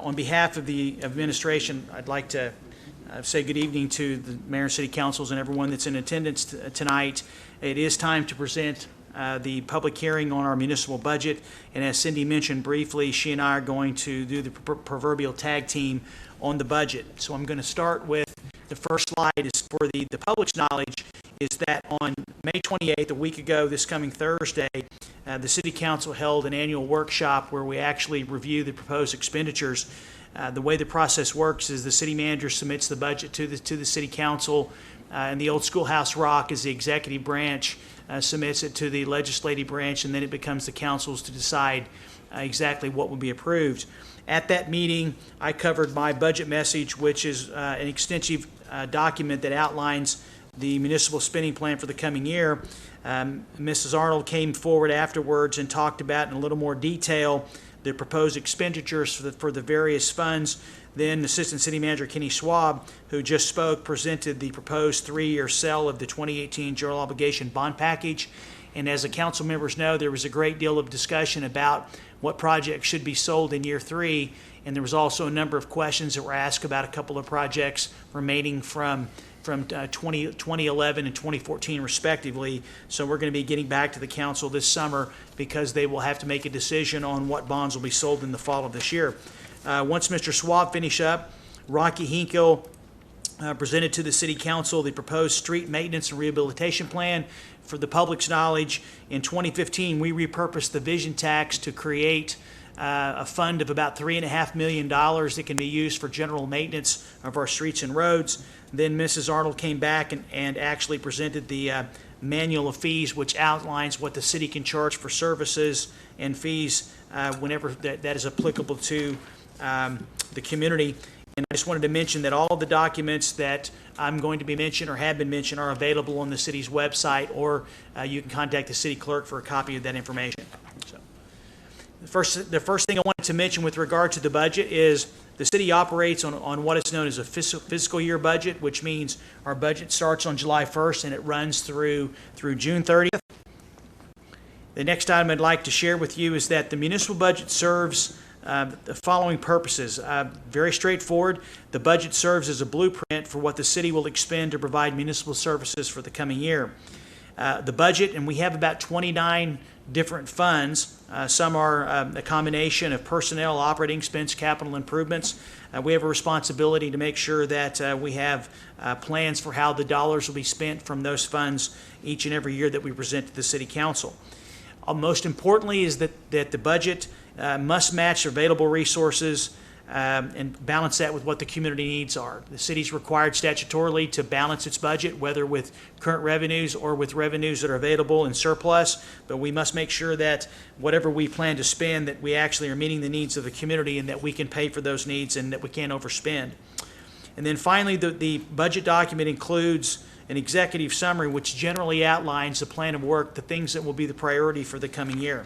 On behalf of the administration, I'd like to say good evening to the mayor and city councils and everyone that's in attendance tonight. It is time to present the public hearing on our municipal budget, and as Cindy mentioned briefly, she and I are going to do the proverbial tag team on the budget. So I'm going to start with the first slide. Is for the public's knowledge, is that on May 28th, a week ago, this coming Thursday, the City Council held an annual workshop where we actually review the proposed expenditures. The way the process works is the city manager submits the budget to the City Council, and the old schoolhouse rock is the executive branch submits it to the legislative branch, and then it becomes the council's to decide exactly what will be approved. At that meeting, I covered my budget message, which is an extensive document that outlines the municipal spending plan for the coming year. Mrs. Arnold came forward afterwards and talked about in a little more detail the proposed expenditures for the various funds. Then Assistant City Manager Kenny Schwab, who just spoke, presented the proposed 3-year sale of the 2018 general obligation bond package. And as the council members know, there was a great deal of discussion about what projects should be sold in year 3, and there was also a number of questions that were asked about a couple of projects remaining from 2011 and 2014 respectively. So we're going to be getting back to the council this summer because they will have to make a decision on what bonds will be sold in the fall of this year. Once Mr. Schwab finished up, Rocky Hinkle presented to the City Council the proposed street maintenance and rehabilitation plan. For the public's knowledge, in 2015 we repurposed the vision tax to create a fund of about $3.5 million that can be used for general maintenance of our streets and roads. Then Mrs. Arnold came back and actually presented the manual of fees, which outlines what the city can charge for services and fees whenever that is applicable to the community. And I just wanted to mention that all of the documents that I'm going to be mentioned or have been mentioned are available on the city's website, or you can contact the city clerk for a copy of that information. So, the first thing I wanted to mention with regard to the budget is the city operates on what is known as a fiscal year budget, which means our budget starts on July 1st and it runs through June 30th. The next item I'd like to share with you is that the municipal budget serves the following purposes. Very straightforward. The budget serves as a blueprint for what the city will expend to provide municipal services for the coming year. The budget, and we have about 29 different funds. Some are a combination of personnel, operating expense, capital improvements. We have a responsibility to make sure that we have plans for how the dollars will be spent from those funds each and every year that we present to the City Council. Most importantly is that the budget must match available resources and balance that with what the community needs are. The city's required statutorily to balance its budget, whether with current revenues or with revenues that are available in surplus, but we must make sure that whatever we plan to spend, that we actually are meeting the needs of the community and that we can pay for those needs and that we can't overspend. And then finally, the budget document includes an executive summary which generally outlines the plan of work, the things that will be the priority for the coming year.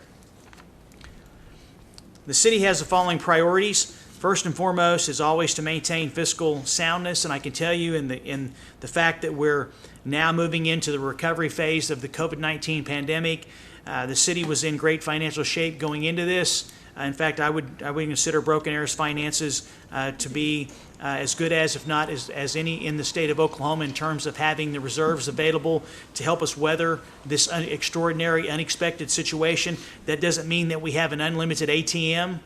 The city has the following priorities. First and foremost is always to maintain fiscal soundness, and I can tell you in the fact that we're now moving into the recovery phase of the COVID-19 pandemic, the city was in great financial shape going into this. In fact, I would consider Broken Arrow's finances to be as good as, if not as any in the state of Oklahoma in terms of having the reserves available to help us weather this extraordinary, unexpected situation. That doesn't mean that we have an unlimited ATM.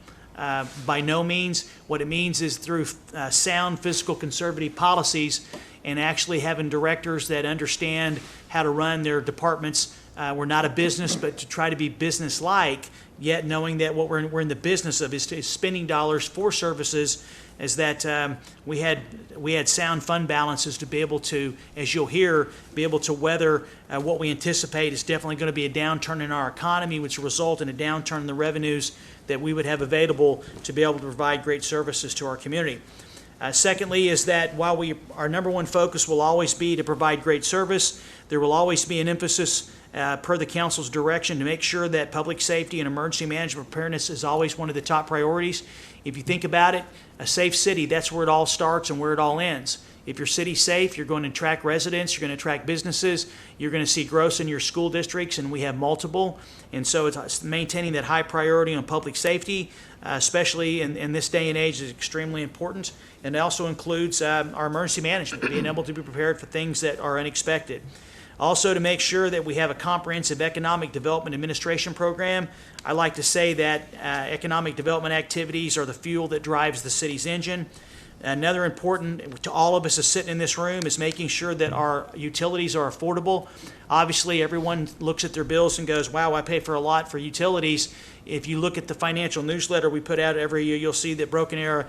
By no means. What it means is through sound fiscal conservative policies and actually having directors that understand how to run their departments. We're not a business, but to try to be business-like, yet knowing that what we're in the business of is spending dollars for services, is that we had sound fund balances to be able to, as you'll hear, be able to weather what we anticipate is definitely going to be a downturn in our economy, which will result in a downturn in the revenues that we would have available to be able to provide great services to our community. Secondly is that while our number one focus will always be to provide great service, there will always be an emphasis per the council's direction to make sure that public safety and emergency management preparedness is always one of the top priorities. If you think about it, a safe city, that's where it all starts and where it all ends. If your city's safe, you're going to attract residents, you're going to attract businesses, you're going to see growth in your school districts, and we have multiple. And so it's maintaining that high priority on public safety, especially in this day and age, is extremely important. And it also includes our emergency management, being able to be prepared for things that are unexpected. Also, to make sure that we have a comprehensive economic development administration program. I like to say that economic development activities are the fuel that drives the city's engine. Another important to all of us as sitting in this room is making sure that our utilities are affordable. Obviously, everyone looks at their bills and goes, wow, I pay for a lot for utilities. If you look at the financial newsletter we put out every year, you'll see that Broken Arrow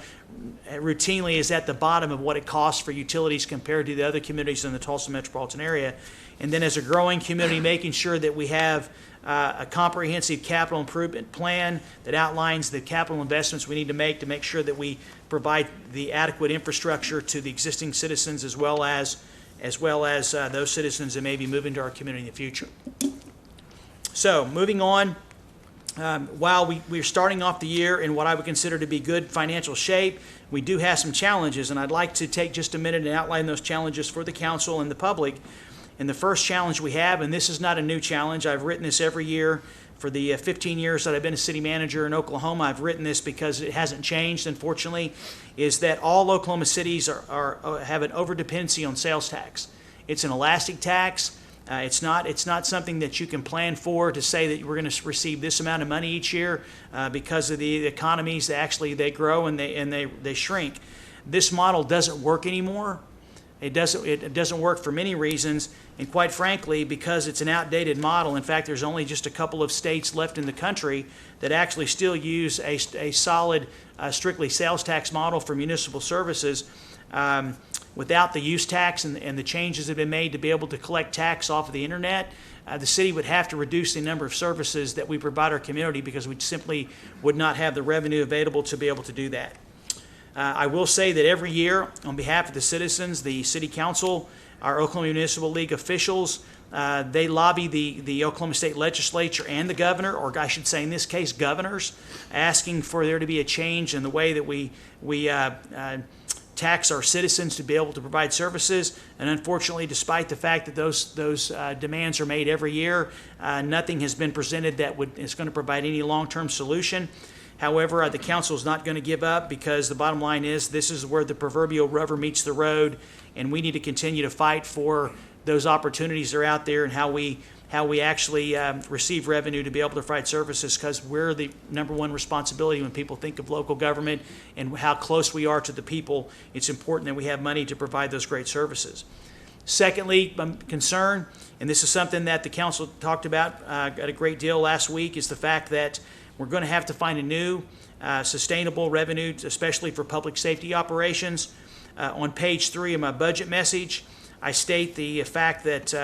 routinely is at the bottom of what it costs for utilities compared to the other communities in the Tulsa metropolitan area. And then as a growing community, making sure that we have a comprehensive capital improvement plan that outlines the capital investments we need to make sure that we provide the adequate infrastructure to the existing citizens as well as those citizens that may be moving to our community in the future. So moving on, while we're starting off the year in what I would consider to be good financial shape, we do have some challenges, and I'd like to take just a minute and outline those challenges for the council and the public. And the first challenge we have, and this is not a new challenge, I've written this every year for the 15 years that I've been a city manager in Oklahoma. I've written this because it hasn't changed, unfortunately, is that all Oklahoma cities have an overdependency on sales tax. It's an elastic tax. It's not something that you can plan for to say that we're going to receive this amount of money each year because of the economies. Actually, they grow and they shrink. This model doesn't work anymore. It doesn't work for many reasons, and quite frankly, because it's an outdated model. In fact, there's only just a couple of states left in the country that actually still use a solid, strictly sales tax model for municipal services. Without the use tax and the changes that have been made to be able to collect tax off of the internet, the city would have to reduce the number of services that we provide our community because we simply would not have the revenue available to be able to do that. I will say that every year, on behalf of the citizens, the City Council, our Oklahoma Municipal League officials, they lobby the Oklahoma State Legislature and the governor, or I should say in this case, governors, asking for there to be a change in the way that we tax our citizens to be able to provide services. And unfortunately, despite the fact that those demands are made every year, nothing has been presented that is going to provide any long-term solution. However, the council is not going to give up because the bottom line is this is where the proverbial rubber meets the road, and we need to continue to fight for those opportunities that are out there and how we actually receive revenue to be able to provide services, because we're the number one responsibility when people think of local government and how close we are to the people. It's important that we have money to provide those great services. Secondly, I'm concerned, and this is something that the council talked about a great deal last week, is the fact that we're going to have to find a new sustainable revenue, especially for public safety operations. On page 3 of my budget message, I state the fact that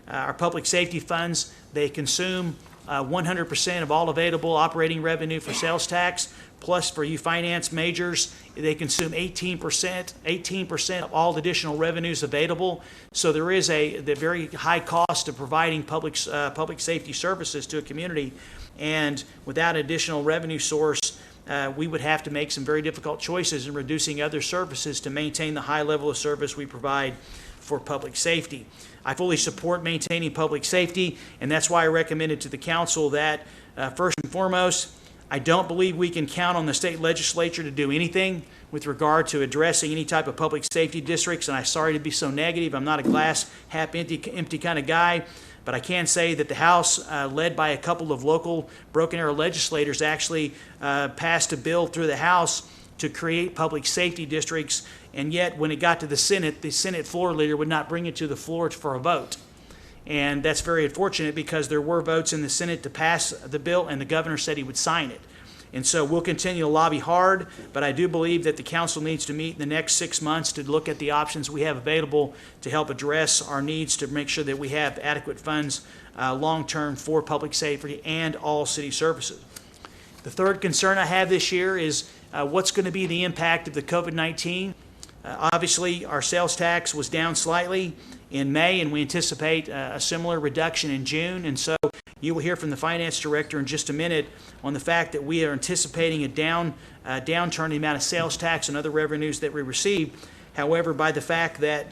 our public safety funds, they consume 100% of all available operating revenue for sales tax, plus for you finance majors, they consume 18% of all additional revenues available. So there is the very high cost of providing public safety services to a community. And without additional revenue source, we would have to make some very difficult choices in reducing other services to maintain the high level of service we provide for public safety. I fully support maintaining public safety, and that's why I recommended to the council that, first and foremost, I don't believe we can count on the state legislature to do anything with regard to addressing any type of public safety districts, and I'm sorry to be so negative. I'm not a glass half empty kind of guy. But I can say that the House, led by a couple of local Broken Arrow legislators, actually passed a bill through the House to create public safety districts, and yet when it got to the Senate floor leader would not bring it to the floor for a vote. And that's very unfortunate because there were votes in the Senate to pass the bill, and the governor said he would sign it. And so we'll continue to lobby hard, but I do believe that the council needs to meet in the next 6 months to look at the options we have available to help address our needs to make sure that we have adequate funds long-term for public safety and all city services. The third concern I have this year is what's going to be the impact of the COVID-19. Obviously, our sales tax was down slightly in May, and we anticipate a similar reduction in June. And so you will hear from the finance director in just a minute on the fact that we are anticipating a downturn in the amount of sales tax and other revenues that we receive. However, by the fact that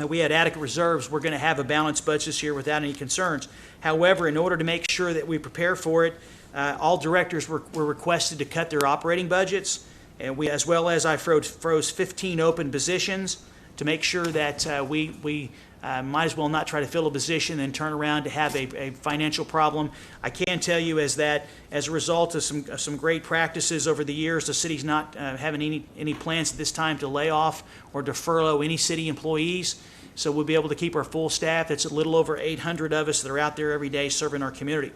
we had adequate reserves, we're going to have a balanced budget this year without any concerns. However, in order to make sure that we prepare for it, all directors were requested to cut their operating budgets, and we, as well as I froze 15 open positions to make sure that we might as well not try to fill a position and turn around to have a financial problem. I can tell you as that as a result of some great practices over the years, the city's not having any plans at this time to lay off or to furlough any city employees. So we'll be able to keep our full staff. It's a little over 800 of us that are out there every day serving our community.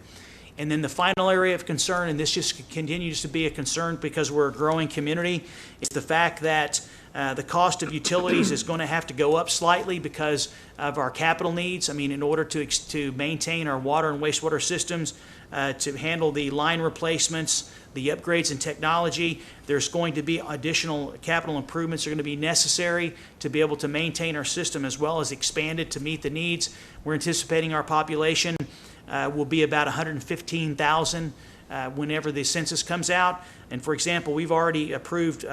And then the final area of concern, and this just continues to be a concern because we're a growing community, is the fact that the cost of utilities is going to have to go up slightly because of our capital needs. I mean, in order to maintain our water and wastewater systems, to handle the line replacements, the upgrades in technology, there's going to be additional capital improvements that are going to be necessary to be able to maintain our system as well as expand it to meet the needs. We're anticipating our population will be about 115,000 whenever the census comes out. And for example, we've already approved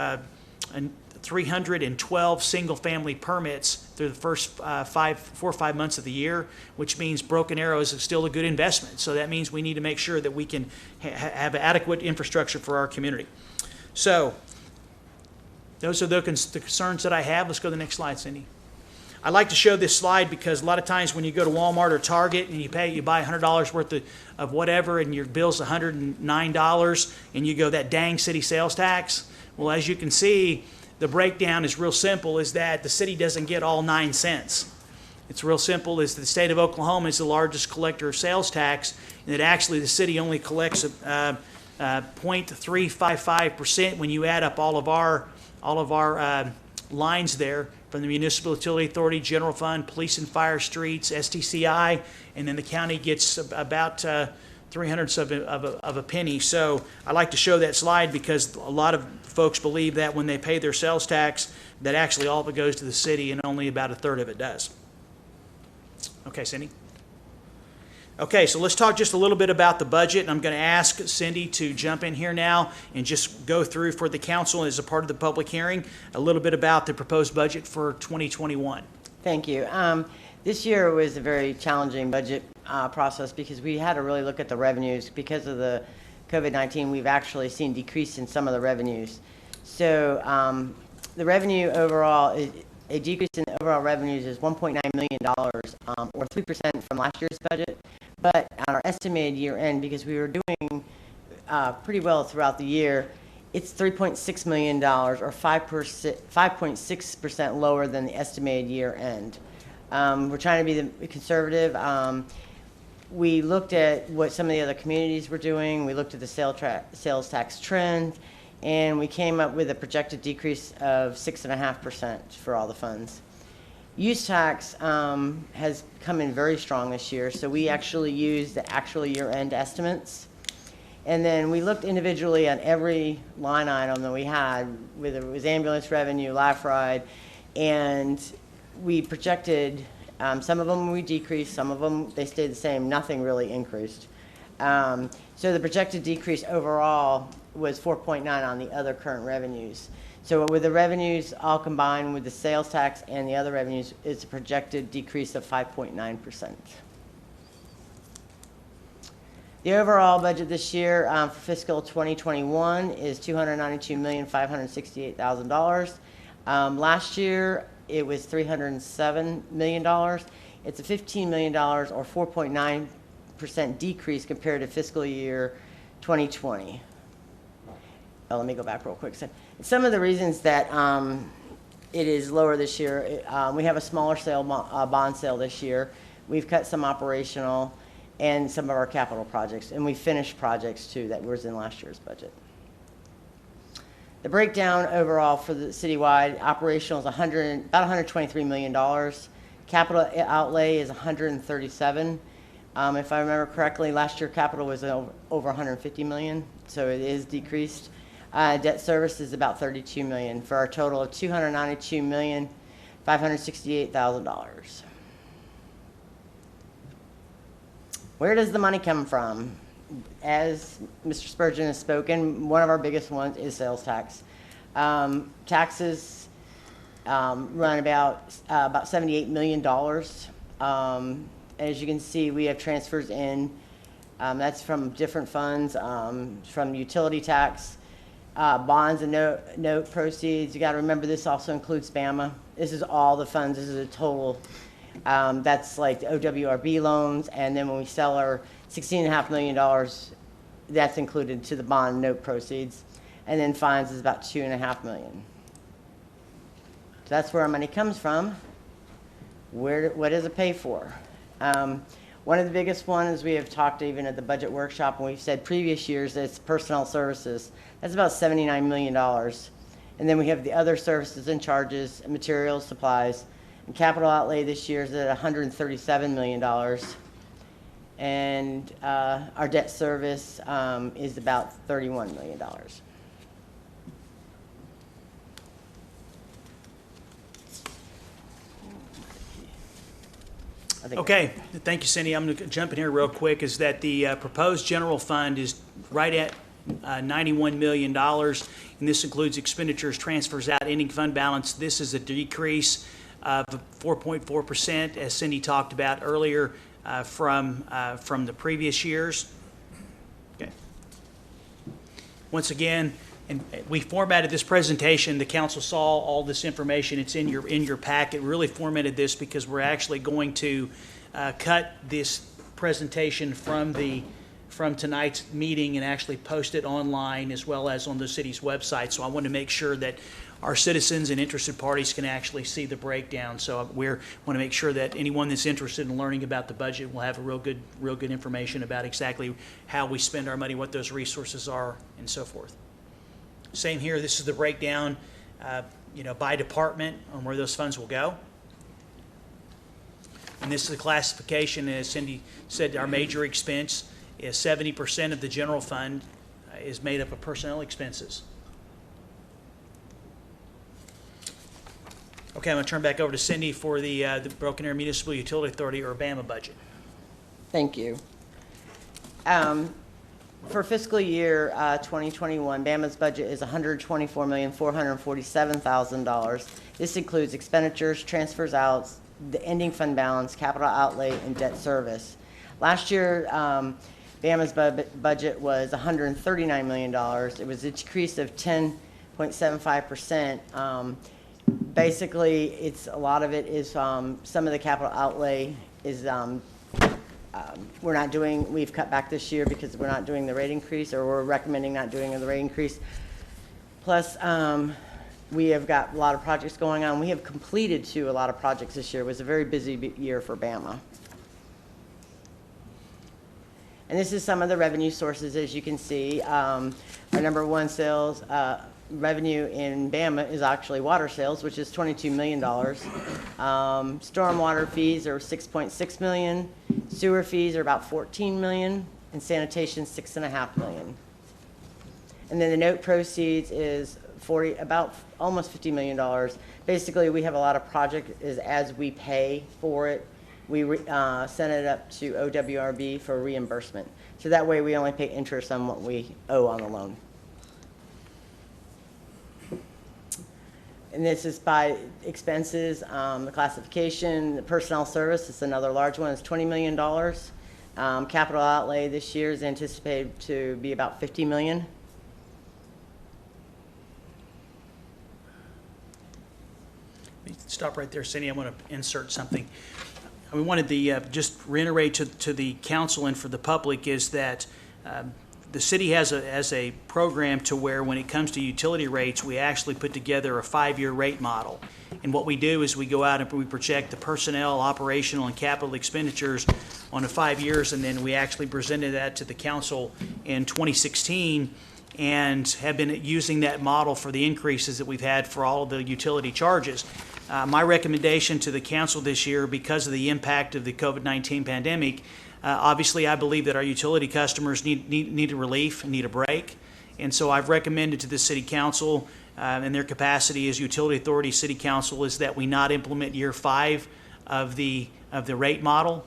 312 single-family permits through the first 4 or 5 months of the year, which means Broken Arrow is still a good investment. So that means we need to make sure that we can have adequate infrastructure for our community. So those are the concerns that I have. Let's go to the next slide, Cindy. I like to show this slide because a lot of times when you go to Walmart or Target and you buy $100 worth of whatever and your bill's $109 and you go, that dang city sales tax. Well, as you can see, the breakdown is real simple, is that the city doesn't get all 9 cents. It's real simple, is the state of Oklahoma is the largest collector of sales tax, and that actually the city only collects 0.355% when you add up all of our lines there, from the Municipal Utility Authority, General Fund, Police and Fire, Streets, STCI, and then the county gets about 3/100 of a penny. So I like to show that slide because a lot of folks believe that when they pay their sales tax, that actually all of it goes to the city and only about 1/3 of it does. Okay, Cindy? Okay, so let's talk just a little bit about the budget. And I'm going to ask Cindy to jump in here now and just go through for the council as a part of the public hearing a little bit about the proposed budget for 2021. Thank you. This year was a very challenging budget process because we had to really look at the revenues. Because of the COVID-19, we've actually seen decrease in some of the revenues. So the revenue overall, a decrease in overall revenues is $1.9 million, or 3% from last year's budget. But on our estimated year end, because we were doing pretty well throughout the year, it's $3.6 million, or 5.6% lower than the estimated year end. We're trying to be conservative. We looked at what some of the other communities were doing. We looked at the sales tax trend, and we came up with a projected decrease of 6.5% for all the funds. Use tax has come in very strong this year, so we actually used the actual year-end estimates. And then we looked individually on every line item that we had, whether it was ambulance revenue, life ride, and we projected, some of them we decreased, some of them they stayed the same, nothing really increased. So the projected decrease overall was 4.9 on the other current revenues. So with the revenues all combined with the sales tax and the other revenues, it's a projected decrease of 5.9%. The overall budget this year for fiscal 2021 is $292,568,000. Last year it was $307 million. It's a $15 million or 4.9% decrease compared to fiscal year 2020. Oh, let me go back real quick. So some of the reasons that it is lower this year, we have a smaller bond sale this year. We've cut some operational and some of our capital projects, and we finished projects too that was in last year's budget. The breakdown overall for the citywide operational is about $123 million. Capital outlay is $137. If I remember correctly, last year capital was over $150 million, so it is decreased. Debt service is about $32 million for a total of $292,568,000. Where does the money come from? As Mr. Spurgeon has spoken, one of our biggest ones is sales tax. Taxes run about $78 million. As you can see, we have transfers in. That's from different funds, from utility tax, bonds and note proceeds. You got to remember this also includes BAMA. This is all the funds. This is a total. That's like the OWRB loans, and then when we sell our $16.5 million, that's included to the bond and note proceeds, and then fines is about $2.5 million. So that's where our money comes from. What does it pay for? One of the biggest ones we have talked even at the budget workshop, and we've said previous years, it's personnel services. That's about $79 million. And then we have the other services and charges, and materials, supplies. And capital outlay this year is at $137 million. And our debt service is about $31 million. Okay, thank you, Cindy. I'm going to jump in here real quick. Is that the proposed general fund is right at $91 million, and this includes expenditures, transfers out, ending fund balance. This is a decrease of 4.4%, as Cindy talked about earlier, from the previous years. Okay. Once again, and we formatted this presentation. The council saw all this information. It's in your packet. We really formatted this because we're actually going to cut this presentation from tonight's meeting and actually post it online as well as on the city's website. So I want to make sure that our citizens and interested parties can actually see the breakdown. So we want to make sure that anyone that's interested in learning about the budget will have a real good information about exactly how we spend our money, what those resources are, and so forth. Same here. This is the breakdown, by department on where those funds will go. And this is the classification. As Cindy said, our major expense is 70% of the general fund is made up of personnel expenses. Okay, I'm going to turn back over to Cindy for the Broken Arrow Municipal Utility Authority, or BAMA budget. Thank you. For fiscal year 2021, BAMA's budget is $124,447,000. This includes expenditures, transfers out, the ending fund balance, capital outlay, and debt service. Last year, BAMA's budget was $139 million. It was a decrease of 10.75%. Basically, a lot of it is some of the capital outlay is we've cut back this year because we're not doing the rate increase, or we're recommending not doing the rate increase. Plus, we have got a lot of projects going on. We have completed a lot of projects this year. It was a very busy year for BAMA. And this is some of the revenue sources, as you can see. Our number one sales revenue in BAMA is actually water sales, which is $22 million. Stormwater fees are $6.6 million. Sewer fees are about $14 million, and sanitation $6.5 million. And then the note proceeds is about almost $50 million. Basically, we have a lot of projects as we pay for it, we send it up to OWRB for reimbursement. So that way we only pay interest on what we owe on the loan. And this is by expenses, the classification, the personnel service is another large one. It's $20 million. Capital outlay this year is anticipated to be about $50 million. Stop right there, Cindy. I want to insert something. We wanted to just reiterate to the council and for the public is that the city has a program to where when it comes to utility rates, we actually put together a 5-year rate model. And what we do is we go out and we project the personnel, operational, and capital expenditures on the 5 years, and then we actually presented that to the council in 2016 and have been using that model for the increases that we've had for all of the utility charges. My recommendation to the council this year, because of the impact of the COVID-19 pandemic, obviously I believe that our utility customers need a relief, need a break. And so I've recommended to the city council, in their capacity as utility authority city council, is that we not implement year 5 of the rate model.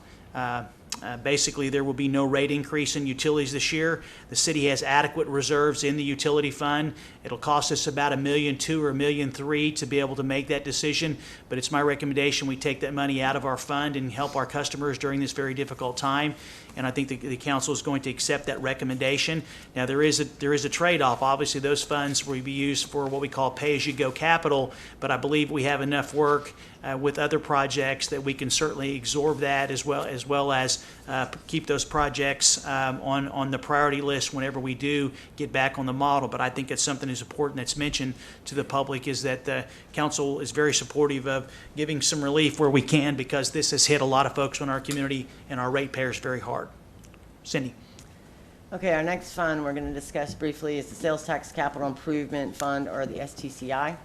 Basically, there will be no rate increase in utilities this year. The city has adequate reserves in the utility fund. It'll cost us about $1.2 million or $1.3 million to be able to make that decision, but it's my recommendation we take that money out of our fund and help our customers during this very difficult time, and I think the council is going to accept that recommendation. Now, there is a trade-off. Obviously, those funds will be used for what we call pay-as-you-go capital, but I believe we have enough work with other projects that we can certainly absorb that as well as keep those projects on the priority list whenever we do get back on the model. But I think it's something that's important that's mentioned to the public, is that the council is very supportive of giving some relief where we can, because this has hit a lot of folks in our community and our ratepayers very hard. Cindy. Okay, our next fund we're going to discuss briefly is the Sales Tax Capital Improvement Fund, or the STCI.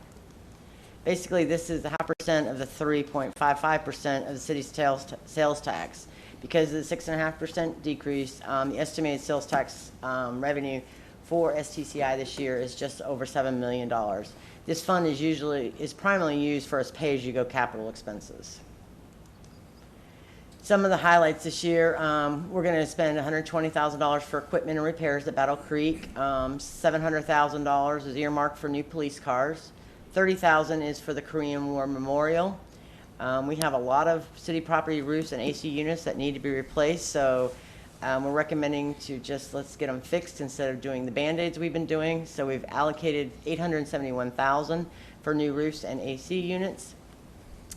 Basically, this is 0.5% of the 3.55% of the city's sales tax. Because of the 6.5% decrease, the estimated sales tax revenue for STCI this year is just over $7 million. This fund is primarily used for its pay-as-you-go capital expenses. Some of the highlights this year: we're going to spend $120,000 for equipment and repairs at Battle Creek. $700,000 is earmarked for new police cars. $30,000 is for the Korean War Memorial. We have a lot of city property roofs and AC units that need to be replaced, so we're recommending to let's get them fixed instead of doing the Band-Aids we've been doing. So we've allocated $871,000 for new roofs and AC units.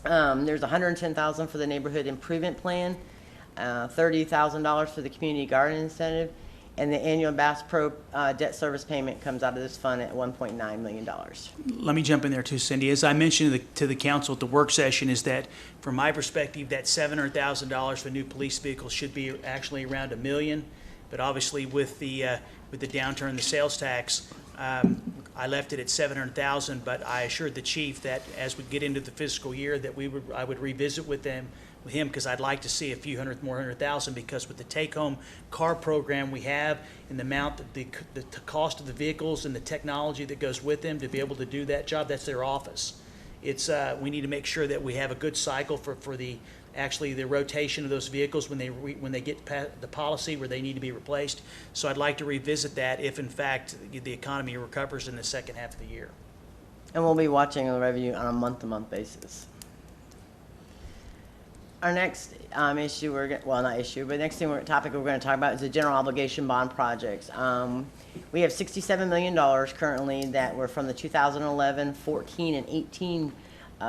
There's $110,000 for the neighborhood improvement plan, $30,000 for the community garden incentive, and the annual Bass Pro debt service payment comes out of this fund at $1.9 million. Let me jump in there too, Cindy. As I mentioned to the council at the work session, is that from my perspective, that $700,000 for new police vehicles should be actually around $1 million. But obviously, with the downturn in the sales tax, I left it at $700,000. But I assured the chief that as we get into the fiscal year, that I would revisit with him, because I'd like to see a few more hundred thousand, because with the take-home car program we have and the amount, the cost of the vehicles and the technology that goes with them to be able to do that job, that's their office. We need to make sure that we have a good cycle for the rotation of those vehicles when they get past the policy where they need to be replaced. So I'd like to revisit that if in fact the economy recovers in the second half of the year. And we'll be watching the revenue on a month-to-month basis. Our next next topic we're going to talk about is the general obligation bond projects. We have $67 million currently that were from the 2011, 14, and 18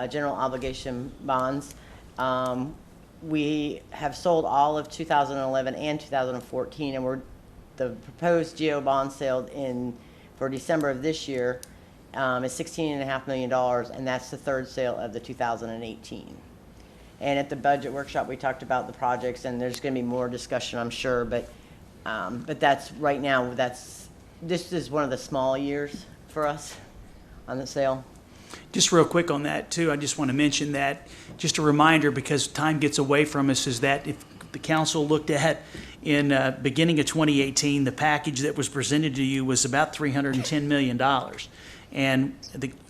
general obligation bonds. We have sold all of 2011 and 2014, and the proposed GO bond sale for December of this year is $16.5 million, and that's the third sale of the 2018. And at the budget workshop, we talked about the projects, and there's going to be more discussion, I'm sure. But that's right now. This is one of the small years for us on the sale. Just real quick on that too, I just want to mention that, just a reminder, because time gets away from us, is that if the council looked at in beginning of 2018, the package that was presented to you was about $310 million. And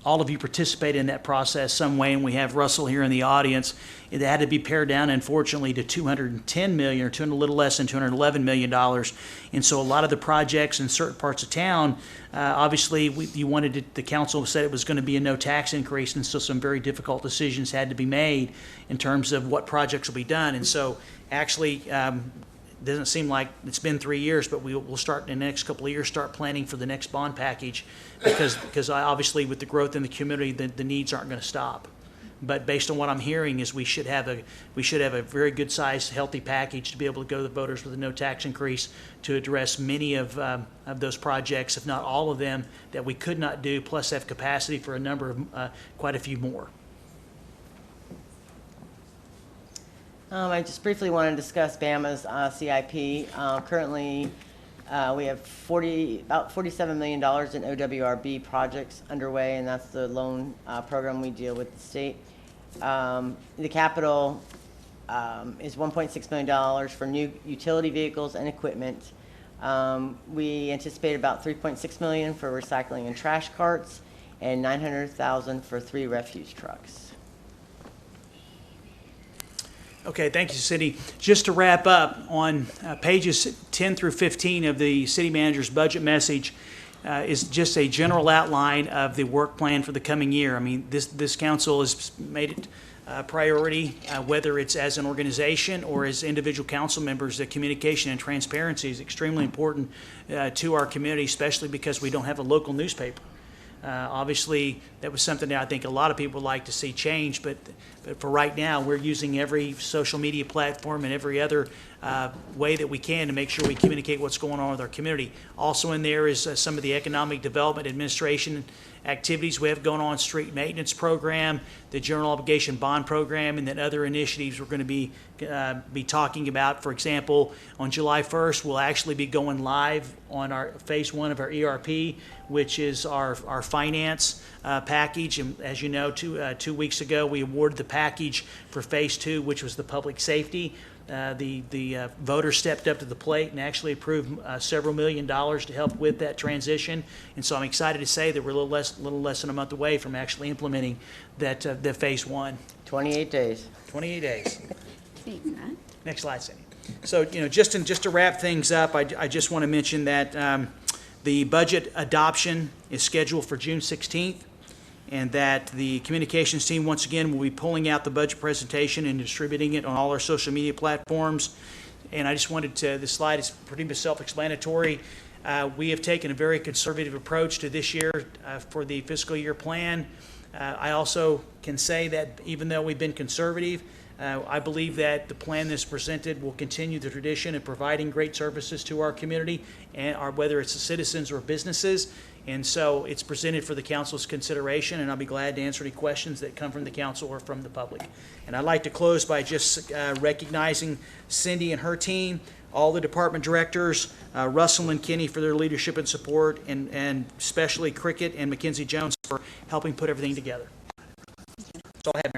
all of you participated in that process some way, and we have Russell here in the audience. It had to be pared down, unfortunately, to $210 million, or a little less than $211 million. And so a lot of the projects in certain parts of town, obviously, the council said it was going to be a no tax increase, and so some very difficult decisions had to be made in terms of what projects will be done. And so actually, it doesn't seem like it's been 3 years, but we'll start in the next couple of years, start planning for the next bond package, because obviously with the growth in the community, the needs aren't going to stop. But based on what I'm hearing, is we should have a very good sized, healthy package to be able to go to the voters with a no tax increase to address many of those projects, if not all of them, that we could not do, plus have capacity for a number of quite a few more. I just briefly want to discuss Bama's CIP. Currently, we have about $47 million in OWRB projects underway, and that's the loan program we deal with the state. The capital is $1.6 million for new utility vehicles and equipment. We anticipate about $3.6 million for recycling and trash carts, and $900,000 for 3 refuse trucks. Okay, thank you, Cindy. Just to wrap up, on pages 10 through 15 of the city manager's budget message is just a general outline of the work plan for the coming year. I mean, this council has made it a priority, whether it's as an organization or as individual council members, that communication and transparency is extremely important to our community, especially because we don't have a local newspaper. Obviously, that was something that I think a lot of people would like to see change, but for right now, we're using every social media platform and every other way that we can to make sure we communicate what's going on with our community. Also in there is some of the economic development administration activities we have going on, street maintenance program, the general obligation bond program, and then other initiatives we're going to be talking about. For example, on July 1st, we'll actually be going live on our phase 1 of our ERP, which is our finance package. And as you know, 2 weeks ago, we awarded the package for phase 2, which was the public safety. The voters stepped up to the plate and actually approved several $1 million to help with that transition. And so I'm excited to say that we're a little less than a month away from actually implementing that the phase 1. 28 days. 28 days. Thanks, Matt. Next slide, Cindy. So, just to wrap things up, I just want to mention that the budget adoption is scheduled for June 16th, and that the communications team, once again, will be pulling out the budget presentation and distributing it on all our social media platforms. And I just wanted to, this slide is pretty much self-explanatory. We have taken a very conservative approach to this year for the fiscal year plan. I also can say that even though we've been conservative, I believe that the plan that's presented will continue the tradition of providing great services to our community, and whether it's the citizens or businesses. And so it's presented for the council's consideration, and I'll be glad to answer any questions that come from the council or from the public. And I'd like to close by just recognizing Cindy and her team, all the department directors, Russell and Kenny for their leadership and support, and especially Cricket and Mackenzie Jones for helping put everything together. That's all I have, Mayor.